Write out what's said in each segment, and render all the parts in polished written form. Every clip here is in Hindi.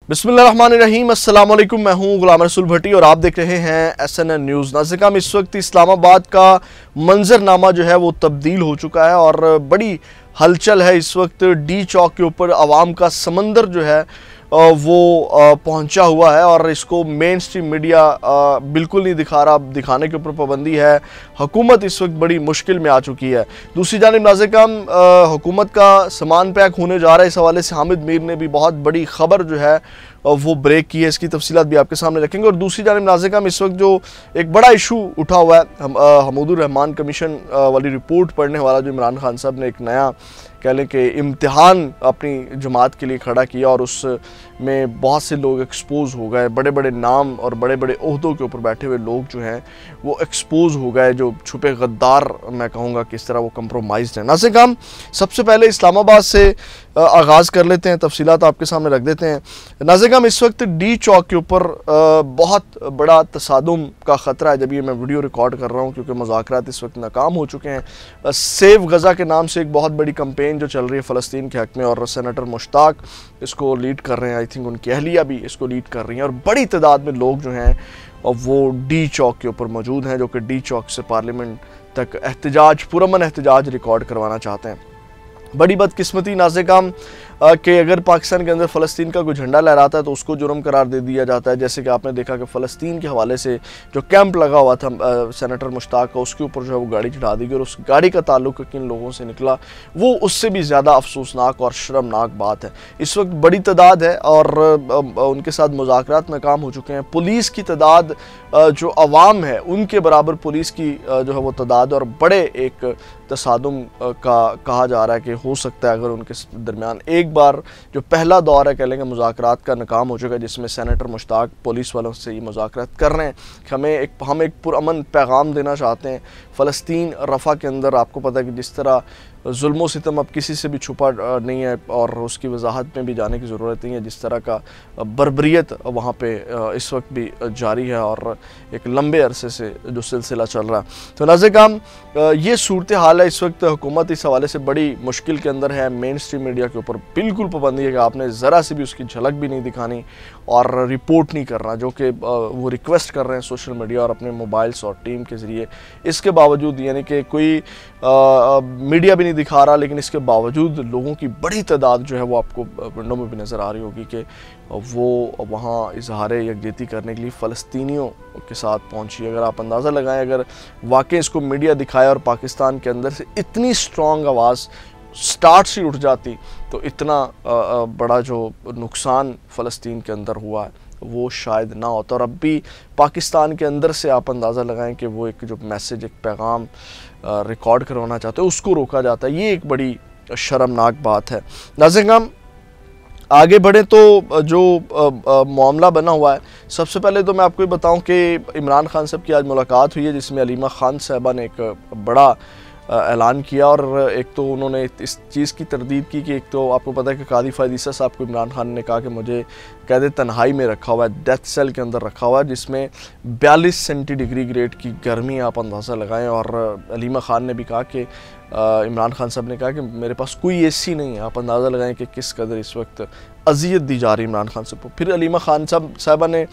बिस्मिल्लाहिर्रहमानिर्रहीम, अस्सलाम वालेकुम। मैं हूं गुलाम रसूल भट्टी और आप देख रहे हैं SNN न्यूज़। नाज़िम, इस वक्त इस्लामाबाद का मंजरनामा जो है वो तब्दील हो चुका है और बड़ी हलचल है इस वक्त। डी चौक के ऊपर आवाम का समंदर जो है वो पहुंचा हुआ है और इसको मेन स्ट्रीम मीडिया बिल्कुल नहीं दिखा रहा। दिखाने के ऊपर पाबंदी है। हुकूमत इस वक्त बड़ी मुश्किल में आ चुकी है। दूसरी जानिब नाज़िम, हुकूमत का सामान पैक होने जा रहा है, इस हवाले से हामिद मीर ने भी बहुत बड़ी खबर जो है वो ब्रेक की है। इसकी तफसीलात भी आपके सामने रखेंगे। और दूसरी जानिब नाज़िम, इस वक्त जो एक बड़ा इशू उठा हुआ है, हमूदुर रहमान कमीशन वाली रिपोर्ट पढ़ने वाला जो इमरान खान साहब ने एक नया कह लें कि इम्तिहान अपनी जमात के लिए खड़ा किया और उसमें बहुत से लोग एक्सपोज हो गए। बड़े बड़े नाम और बड़े बड़े ओहदों के ऊपर बैठे हुए लोग जो हैं वो एक्सपोज हो गए, जो छुपे गद्दार मैं कहूँगा किस तरह वो कंप्रोमाइज़ है। नाज़िम, सबसे पहले इस्लामाबाद से आगाज़ कर लेते हैं, तफसीलात आपके सामने रख देते हैं। नाज़िम, इस वक्त डी चौक के ऊपर बहुत बड़ा तसादुम का ख़तरा है जब ये मैं वीडियो रिकॉर्ड कर रहा हूँ, क्योंकि मुज़ाकरात इस वक्त नाकाम हो चुके हैं। सेव गज़ा के नाम से एक बहुत बड़ी कैंपेन जो चल रही है फ़लस्तीन के हक़ में और सेनेटर मुश्ताक इसको लीड कर रहे हैं। आई थिंक उनकी अहलिया भी इसको लीड कर रही हैं और बड़ी तादाद में लोग जो हैं वो डी चौक के ऊपर मौजूद हैं, जो कि डी चौक से पार्लियामेंट तक एहतजाज, पुरअमन एहतजाज रिकॉर्ड करवाना चाहते हैं। बड़ी बदकिस्मती नाज़िम कि अगर पाकिस्तान के अंदर फ़लस्तीन का कोई झंडा लहराता है तो उसको जुर्म करार दे दिया जाता है। जैसे कि आपने देखा कि फ़लस्तीन के हवाले से जो कैंप लगा हुआ था सेनेटर मुश्ताक का, उसके ऊपर जो है वो गाड़ी चढ़ा दी गई और उस गाड़ी का ताल्लुक किन लोगों से निकला वो उससे भी ज़्यादा अफसोसनाक और शर्मनाक बात है। इस वक्त बड़ी तादाद है और उनके साथ मुज़ाकरात नाकाम हो चुके हैं। पुलिस की तादाद जो अवाम है उनके बराबर पुलिस की जो है वो तादाद और बड़े एक तसादुम का कहा जा रहा है कि हो सकता है अगर उनके दरमियान एक बार जो पहला दौर है कह लेंगे मुज़ाकरात का नाकाम हो चुका है, जिसमें सेनेटर मुश्ताक पुलिस वालों से ये मुज़ाकरात कर रहे हैं कि हम एक पुरअमन पैगाम देना चाहते हैं। फ़लस्तीन रफ़ा के अंदर आपको पता है कि जिस तरह जुल्म व सितम अब किसी से भी छुपा नहीं है और उसकी वजाहत में भी जाने की ज़रूरत नहीं है, जिस तरह का बर्बरियत वहाँ पे इस वक्त भी जारी है और एक लंबे अरसे से जो सिलसिला चल रहा है। तो नाज़िम, ये सूरत हाल है। इस वक्त हुकूमत इस हवाले से बड़ी मुश्किल के अंदर है। मेन स्ट्रीम मीडिया के ऊपर बिल्कुल पाबंदी है कि आपने ज़रा से भी उसकी झलक भी नहीं दिखानी और रिपोर्ट नहीं करना, जो कि वो रिक्वेस्ट कर रहे हैं सोशल मीडिया और अपने मोबाइल्स और टीम के ज़रिए। इसके बावजूद यानी कि कोई मीडिया भी नहीं दिखा रहा, लेकिन इसके बावजूद लोगों की बड़ी तादाद जो है वो आपको विंडो में भी नज़र आ रही होगी कि वो वहाँ इजहार यकजहती करने के लिए फ़लस्तीनियों के साथ पहुँची। अगर आप अंदाज़ा लगाएं, अगर वाकई इसको मीडिया दिखाया और पाकिस्तान के अंदर से इतनी स्ट्रॉन्ग आवाज़ स्टार्ट से उठ जाती तो इतना बड़ा जो नुकसान फ़लस्तीन के अंदर हुआ है वो शायद ना होता। और अब भी पाकिस्तान के अंदर से आप अंदाज़ा लगाएं कि वो एक जो मैसेज, एक पैगाम रिकॉर्ड करवाना चाहते हैं उसको रोका जाता है। ये एक बड़ी शर्मनाक बात है। नाज़िम, आगे बढ़े तो जो मामला बना हुआ है, सबसे पहले तो मैं आपको ये बताऊं कि इमरान खान साहब की आज मुलाकात हुई है, जिसमें अलीमा खान साहबा ने एक बड़ा ऐलान किया और एक तो उन्होंने इस चीज़ की तरदीद की कि एक तो आपको पता है कि कादी फ़ायदीसा साहब को इमरान खान ने कहा कि मुझे कैद तन्हाई में रखा हुआ है, डेथ सेल के अंदर रखा हुआ है, जिसमें 42 सेंटीग्रेड की गर्मी आप अंदाज़ा लगाएं। और अलीमा खान ने भी कहा कि इमरान खान साहब ने कहा कि मेरे पास कोई AC नहीं है। आप अंदाज़ा लगाएं कि किस कदर इस वक्त अजियत दी जा रही है इमरान खान साहब को। फिर अलीमा खान साहबा ने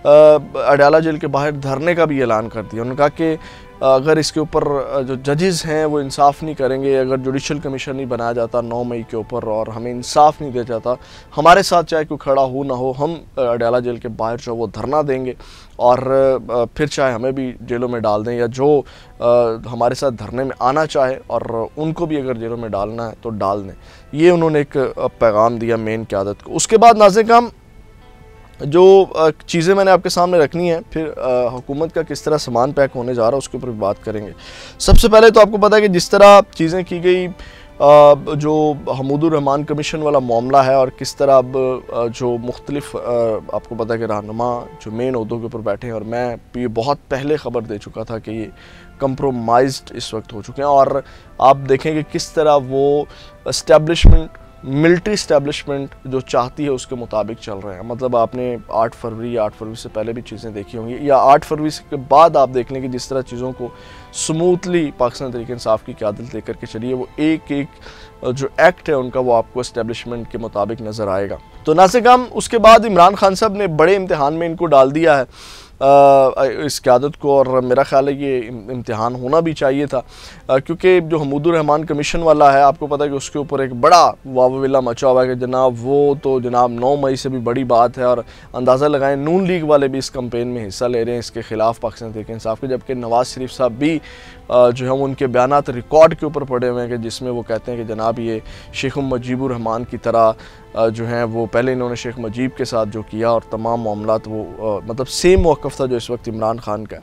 अडयाला जेल के बाहर धरने का भी ऐलान कर दिया। उन्होंने कहा कि अगर इसके ऊपर जो जजेस हैं वो इंसाफ नहीं करेंगे, अगर जुडिशल कमीशन नहीं बनाया जाता 9 मई के ऊपर और हमें इंसाफ नहीं दिया जाता, हमारे साथ चाहे कोई खड़ा हो ना हो, हम अडयाला जेल के बाहर जो वो धरना देंगे और फिर चाहे हमें भी जेलों में डाल दें या जो हमारे साथ धरने में आना चाहे और उनको भी अगर जेलों में डालना है तो डाल दें। ये उन्होंने एक पैगाम दिया मेन क़यादत को। उसके बाद नाज़िम, जो चीज़ें मैंने आपके सामने रखनी है, फिर हुकूमत का किस तरह सामान पैक होने जा रहा है उसके ऊपर भी बात करेंगे। सबसे पहले तो आपको पता है कि जिस तरह चीज़ें की गई, जो हमूदुर रहमान कमीशन वाला मामला है और किस तरह अब जो मुख्तलिफ आपको पता है कि रहनुमा जो मेन ओहदों के ऊपर बैठे हैं, और मैं ये बहुत पहले ख़बर दे चुका था कि ये कंप्रोमाइज्ड इस वक्त हो चुके हैं और आप देखें कि किस तरह वो एस्टेब्लिशमेंट मिलिट्री इस्टेब्लिशमेंट जो चाहती है उसके मुताबिक चल रहे हैं। मतलब आपने 8 फरवरी से पहले भी चीज़ें देखी होंगी, या 8 फरवरी के बाद आप देख लें कि जिस तरह चीज़ों को स्मूथली पाकिस्तान तहरीक इंसाफ की क़यादत लेकर के चलिए, वो एक एक जो एक्ट है उनका वो आपको इस्टेब्लिशमेंट के मुताबिक नज़र आएगा। तो ना से कम उसके बाद इमरान खान साहब ने बड़े इम्तिहान में इनको डाल दिया है इस क़यादत को, और मेरा ख्याल है ये इम्तिहान होना भी चाहिए था, क्योंकि जो हमूदुर रहमान कमीशन वाला है, आपको पता है कि उसके ऊपर एक बड़ा वाविला मचा हुआ है कि जनाब वो तो जनाब 9 मई से भी बड़ी बात है, और अंदाज़ा लगाएं नून लीग वाले भी इस कैंपेन में हिस्सा ले रहे हैं इसके ख़िलाफ़ पाकिस्तान तहरीक इंसाफ के, जबकि नवाज़ शरीफ साहब भी जो है उनके बयानात रिकॉर्ड के ऊपर पड़े हुए हैं कि जिसमें वो कहते हैं कि जनाब ये शेख मुजीबुर रहमान की तरह जो हैं वो पहले इन्होंने शेख मुजीब के साथ जो किया और तमाम मामलात वो मतलब सेम मौक़िफ़ था जो इस वक्त इमरान खान का।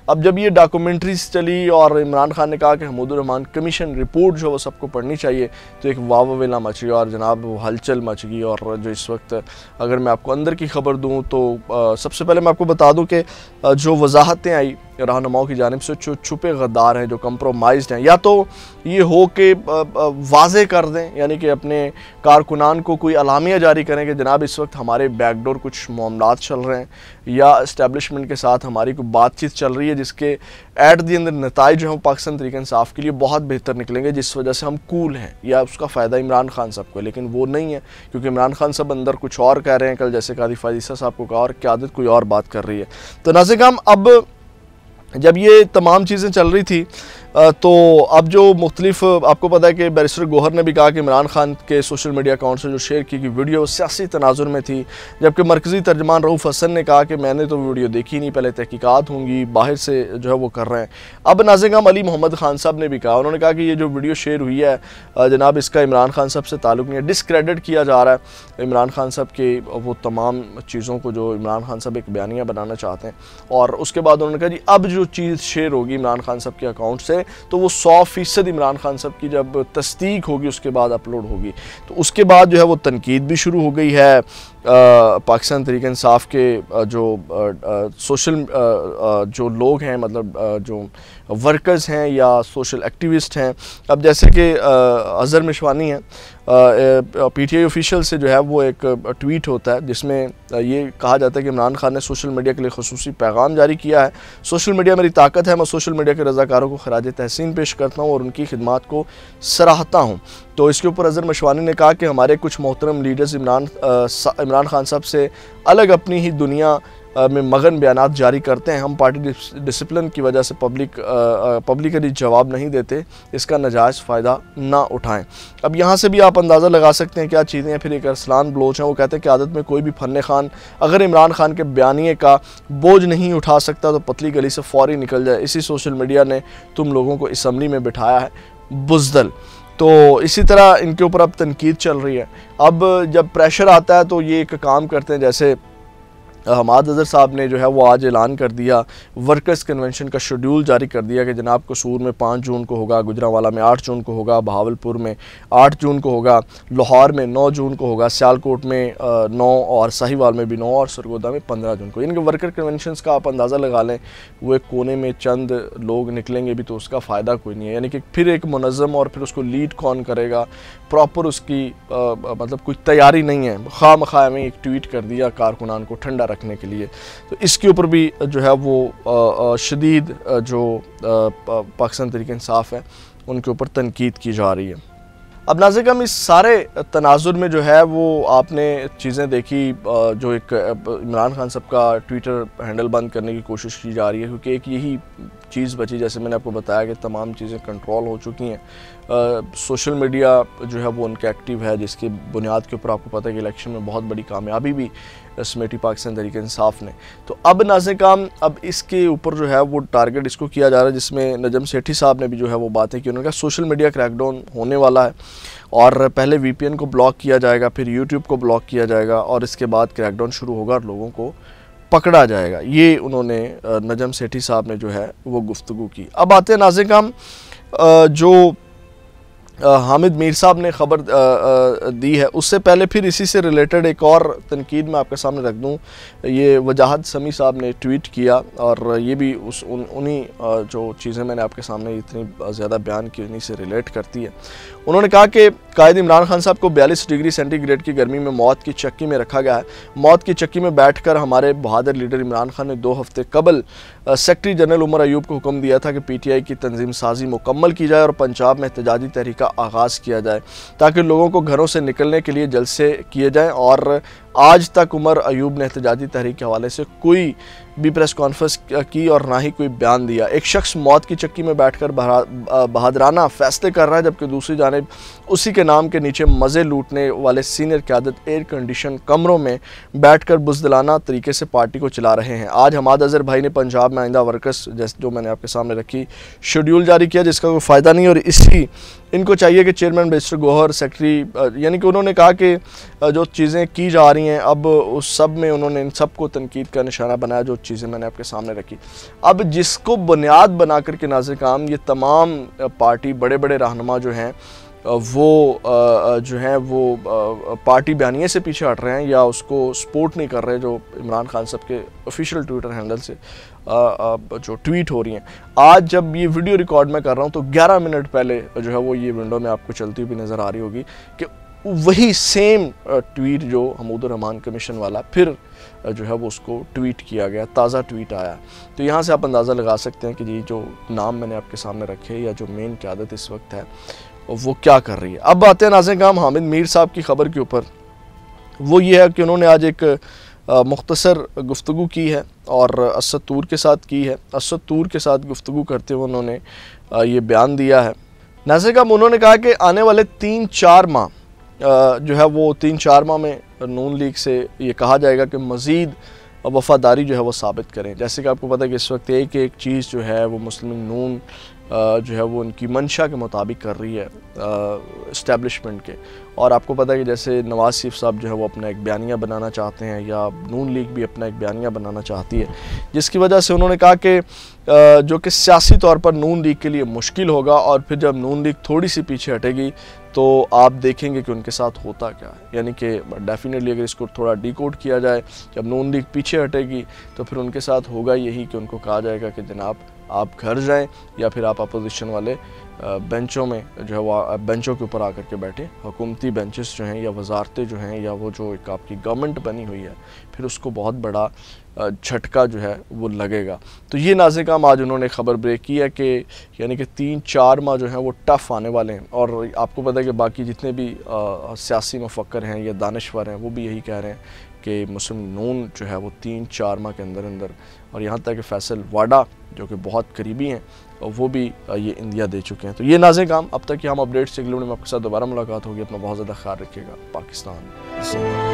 अब जब ये डॉक्यूमेंट्रीज चली और इमरान खान ने कहा कि हमूदुर रहमान कमीशन रिपोर्ट जो वो सबको पढ़नी चाहिए, तो एक वाविला मच गई और जनाब वो हलचल मच गई। और जो इस वक्त अगर मैं आपको अंदर की खबर दूँ तो सबसे पहले मैं आपको बता दूँ कि जो वजाहतें आई रहनुमाओं की जानिब से, जो छुपे गद्दार हैं, जो कंप्रोमाइज़्ड हैं, या तो ये हो कि वाज़े कर दें, यानी कि अपने कारकुनान को कोई अलामिया जारी करें कि जनाब इस वक्त हमारे बैकडोर कुछ मामलात चल रहे हैं, या इस्टेब्लिशमेंट के साथ हमारी कोई बातचीत चल रही है जिसके एट दी अंदर नताइज जो हैं पाकिस्तान तहरीक इंसाफ के लिए बहुत बेहतर निकलेंगे, जिस वजह से हम कूल हैं, या उसका फ़ायदा इमरान खान साहब को। लेकिन वो नहीं है, क्योंकि इमरान खान साहब अंदर कुछ और कह रहे हैं, कल जैसे कादी फायजीसा साहब को कहा, और क़यादत कोई और बात कर रही है। तो नाज़िर हम अब जब ये तमाम चीज़ें चल रही थी तो अब जो मुख्तलिफ आपको पता है कि बैरिस्टर गौहर ने भी कहा कि इमरान खान के सोशल मीडिया अकाउंट से जो शेयर की गई वीडियो सियासी तनाजुर में थी, जबकि मरकज़ी तर्जमान रऊफ़ हसन ने कहा कि मैंने तो वीडियो देखी नहीं, पहले तहकीकात होंगी, बाहर से जो है वो कर रहे हैं। अब नाज़िर हम अली मोहम्मद खान साहब ने भी कहा, उन्होंने कहा कि ये जो वीडियो शेयर हुई है जनाब इसका इमरान खान साहब से ताल्लुक़ नहीं है, डिसक्रेडिट किया जा रहा है इमरान खान साहब के वो तमाम चीज़ों को जो इमरान खान साहब एक बयानिया बनाना चाहते हैं। और उसके बाद उन्होंने कहा जी अब जो चीज़ शेयर होगी इमरान खान साहब के अकाउंट से तो वो 100% इमरान खान साहब की जब तस्दीक होगी उसके बाद अपलोड होगी। तो उसके बाद जो है वो तनकीद भी शुरू हो गई है पाकिस्तान तहरीक इंसाफ के जो सोशल जो लोग हैं, मतलब जो वर्कर्स हैं या सोशल एक्टिविस्ट हैं। अब जैसे कि अज़हर मिशवानी है, PTI ऑफिशियल से जो है वो एक ट्वीट होता है जिसमें ये कहा जाता है कि इमरान खान ने सोशल मीडिया के लिए खुसूसी पैगाम जारी किया है। सोशल मीडिया मेरी ताकत है, मैं सोशल मीडिया के रज़ाकारों को खराज तहसीन पेश करता हूँ और उनकी खिदमात को सराहता हूँ। तो इसके ऊपर अज़हर मिशवानी ने कहा कि हमारे कुछ मोहतरम लीडर्स इमरान खान साहब से अलग अपनी ही दुनिया में मगन बयानात जारी करते हैं। हम पार्टी डिसिप्लिन की वजह से पब्लिकली जवाब नहीं देते, इसका नाजायज़ फ़ायदा ना उठाएं। अब यहाँ से भी आप अंदाज़ा लगा सकते हैं क्या चीज़ें हैं। फिर एक अरसलान बलोच हैं, वो कहते हैं कि आदत में कोई भी फन्ने खान अगर इमरान खान के बयानिए का बोझ नहीं उठा सकता तो पतली गली से फ़ौरी निकल जाए। इसी सोशल मीडिया ने तुम लोगों को असम्बली में बिठाया है बुज़दल। तो इसी तरह इनके ऊपर अब तनकीद चल रही है। अब जब प्रेशर आता है तो ये एक काम करते हैं, जैसे हमाद अज़हर साहब ने जो है वो आज ऐलान कर दिया, वर्कर्स कन्वेंशन का शेड्यूल जारी कर दिया कि जनाब कसूर में 5 जून को होगा, गुजरांवाला में 8 जून को होगा, बहावलपुर में 8 जून को होगा, लाहौर में 9 जून को होगा, सियालकोट में 9 और साहिवाल में भी 9 और सरगोदा में 15 जून को। इनके वर्कर कन्वेंशंस का आप अंदाज़ा लगा लें, वो एक कोने में चंद लोग निकलेंगे भी तो उसका फ़ायदा कोई नहीं है। यानी कि फिर एक मुनज़्ज़म और फिर उसको लीड कौन करेगा, प्रॉपर उसकी मतलब कुछ तैयारी नहीं है। खामखा में एक ट्वीट कर दिया कारकुनान को ठंडा रखने के लिए। तो इसके ऊपर भी जो है वो शदीद जो पाकिस्तान तहरीक इंसाफ है उनके ऊपर तनकीद की जा रही है। अब नाज़िर हम इस सारे तनाजुर में जो है वो आपने चीज़ें देखी, जो एक इमरान खान साहब का ट्विटर हैंडल बंद करने की कोशिश की जा रही है, क्योंकि एक यही चीज़ बची, जैसे मैंने आपको बताया कि तमाम चीज़ें कंट्रोल हो चुकी हैं। सोशल मीडिया जो है वो उनके एक्टिव है, जिसकी बुनियाद के ऊपर आपको पता है कि इलेक्शन में बहुत बड़ी कामयाबी भी समेटी पाकिस्तान तहरीक इंसाफ ने। तो अब नाज़िर काम अब इसके ऊपर जो है वो टारगेट इसको किया जा रहा है, जिसमें नजम सेठी साहब ने भी जो है वो बातें की। उन्होंने कहा सोशल मीडिया क्रैकडाउन होने वाला है और पहले VPN को ब्लॉक किया जाएगा, फिर YouTube को ब्लॉक किया जाएगा और इसके बाद क्रैकडाउन शुरू होगा और लोगों को पकड़ा जाएगा। ये उन्होंने नजम सेठी साहब ने जो है वो गुफ्तगू की। अब आते हैं नाज़िर हम जो हामिद मीर साहब ने खबर दी है। उससे पहले फिर इसी से रिलेटेड एक और तनकीद मैं आपके सामने रख दूं। ये वजाहत समी साहब ने ट्वीट किया और ये भी उन्हीं जो चीज़ें मैंने आपके सामने इतनी ज़्यादा बयान की उन्हीं से रिलेट करती है। उन्होंने कहा कि कायद इमरान खान साहब को 42 डिग्री सेंटीग्रेड की गर्मी में मौत की चक्की में रखा गया है। मौत की चक्की में बैठकर हमारे बहादुर लीडर इमरान खान ने 2 हफ्ते कबल सेक्रेटरी जनरल उमर अयूब को हुक्म दिया था कि PTI की तंजीम साजी मुकम्मल की जाए और पंजाब में एहतजाजी तहरीक का आगाज़ किया जाए ताकि लोगों को घरों से निकलने के लिए जलसे किए जाएँ। और आज तक उमर अयूब ने एहतजाजी तहरीक के हवाले से कोई भी प्रेस कॉन्फ्रेंस की और ना ही कोई बयान दिया। एक शख्स मौत की चक्की में बैठकर बहादुराना फैसले कर रहा है, जबकि दूसरी जानिब उसी के नाम के नीचे मज़े लूटने वाले सीनियर क़यादत एयर कंडीशन कमरों में बैठकर बुज़दिलाना तरीके से पार्टी को चला रहे हैं। आज हमाद अज़हर भाई ने पंजाब में आइंदा वर्कर्स जैसे जो मैंने आपके सामने रखी शेड्यूल जारी किया, जिसका कोई फ़ायदा नहीं। और इसी इनको चाहिए कि चेयरमैन बैरिस्टर गौहर सेक्रेटरी, यानी कि उन्होंने कहा कि जो चीज़ें की जा रही हैं अब उस सब में उन्होंने इन सब को तनकीद का निशाना बनाया, जो चीज़ें मैंने आपके सामने रखी। अब जिसको बुनियाद बना कर के नाज़िर काम ये तमाम पार्टी बड़े बड़े रहनुमा जो हैं वो जो हैं वो पार्टी बयानिए से पीछे हट रहे हैं या उसको सपोर्ट नहीं कर रहे, जो इमरान खान साहब के ऑफिशियल ट्विटर हैंडल से जो ट्वीट हो रही हैं। आज जब ये वीडियो रिकॉर्ड मैं कर रहा हूँ तो 11 मिनट पहले जो है वो ये विंडो में आपको चलती हुई नज़र आ रही होगी कि वही सेम ट्वीट जो हमूदुर रहमान कमीशन वाला फिर जो है वो उसको ट्वीट किया गया, ताज़ा ट्वीट आया। तो यहाँ से आप अंदाज़ा लगा सकते हैं कि जी जो नाम मैंने आपके सामने रखे या जो मेन क़यादत इस वक्त है वो क्या कर रही है। अब आते हैं नाज़रीन काम हामिद मीर साहब की ख़बर के ऊपर। वो ये है कि उन्होंने आज एक मुख्तसर गुफ्तगू की है और असद तूर के साथ की है। असद तूर के साथ गुफ्तगू करते हुए उन्होंने ये बयान दिया है। नाज़रीन काम उन्होंने कहा कि आने वाले 3-4 माह जो है वो 3-4 माह में नून लीग से ये कहा जाएगा कि मज़ीद वफ़ादारी जो है वो साबित करें। जैसे कि आपको पता है कि इस वक्त एक चीज़ जो है वो मुस्लिम नून जो है वो उनकी मंशा के मुताबिक कर रही है इस्टेब्लिशमेंट के। और आपको पता है कि जैसे नवाज़ शरीफ साहब जो है वो अपना एक बयानिया बनाना चाहते हैं या नून लीग भी अपना एक बयानिया बनाना चाहती है, जिसकी वजह से उन्होंने कहा कि जो कि सियासी तौर पर नून लीग के लिए मुश्किल होगा। और फिर जब नून लीग थोड़ी सी पीछे हटेगी तो आप देखेंगे कि उनके साथ होता क्या है। यानी कि डेफिनेटली अगर इसको थोड़ा डिकोड किया जाए, जब नून लीग पीछे हटेगी तो फिर उनके साथ होगा यही कि उनको कहा जाएगा कि जनाब आप घर जाएं या फिर आप अपोजिशन वाले बेंचों में जो है वो बेंचों के ऊपर आकर के बैठे। हुकूमती बेंचेस जो हैं या वजारतें जो हैं या वो जो एक आपकी गवर्नमेंट बनी हुई है फिर उसको बहुत बड़ा झटका जो है वो लगेगा। तो ये नाज़रीन काम आज उन्होंने ख़बर ब्रेक की है कि यानी कि 3-4 माह जो हैं वो टफ़ आने वाले हैं। और आपको पता है कि बाकी जितने भी सियासी मुफक्कर हैं या दानिश्वर हैं वो भी यही कह रहे हैं कि मुस्लिम नून जो है वो 3-4 माह के अंदर अंदर, और यहाँ तक कि फैसल वाडा जो कि बहुत करीबी हैं वो भी ये इंदिया दे चुके हैं। तो ये नाज़रीन काम अब तक कि हम अपडेट्स से अगले वीडियो में आपके साथ दोबारा मुलाकात होगी। अपना बहुत ज़्यादा ख्याल रखिएगा। पाकिस्तान।